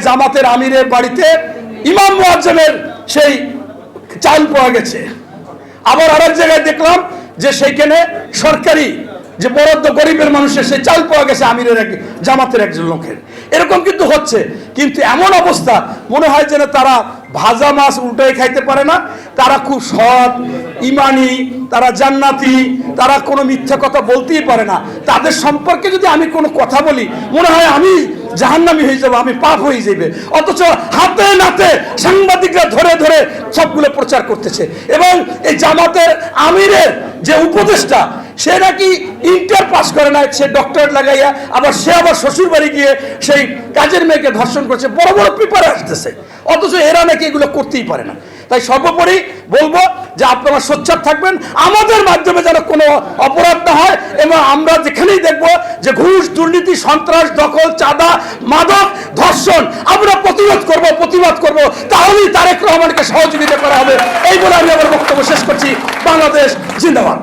জামাতের আমিরের বাড়িতে ইমাম মুয়াজ্জিনের সেই চাল পাওয়া গেছে। আবার আরেক জায়গায় দেখলাম যে সেইখানে সরকারি যে বরাদ্দ গরিবের মানুষের সেই চাল পাওয়া গেছে আমিরের জামাতের একজন লোকের। এরকম কিন্তু হচ্ছে, কিন্তু এমন অবস্থা মনে হয় যেন তারা ভাজা মাছ উল্টাই খাইতে পারে না। তারা খুব সৎ, ইমানি, তারা জান্নাতি, তারা কোনো মিথ্যা কথা বলতেই পারে না। তাদের সম্পর্কে যদি আমি কোনো কথা বলি মনে হয় আমি জাহান্নামী হয়ে যাবো, আমি পাপ হয়ে যাবে। অথচ হাতে নাতে সাংবাদিকরা ধরে ধরে সবগুলো প্রচার করতেছে। এবং এই জামাতের আমিরের যে উপদেষ্টা, সে নাকি ইন্টার পাস করে না, সে ডক্টরেট লাগাইয়া আবার শ্বশুর বাড়ি গিয়ে সেই কাজের মেয়েকে ধর্ষণ করছে, বড় বড় পেপারে আসতেছে। অথচ এরা নাকি এগুলো করতেই পারে না। তাই সর্বোপরি বলবো যে আপনারা সোচ্চার থাকবেন, আমাদের মাধ্যমে যেন কোনো অপরাধ না হয়। এবং আমরা যেখানেই দেখবো যে ঘুষ, দুর্নীতি, সন্ত্রাস, দখল, চাঁদা, মাদক, ধর্ষণ, আমরা প্রতিবাদ করব, তাহলেই তারেক রহমানকে সহযোগিতা করা হবে। এই বলে আমি আমার বক্তব্য শেষ করছি। বাংলাদেশ জিন্দাবাদ।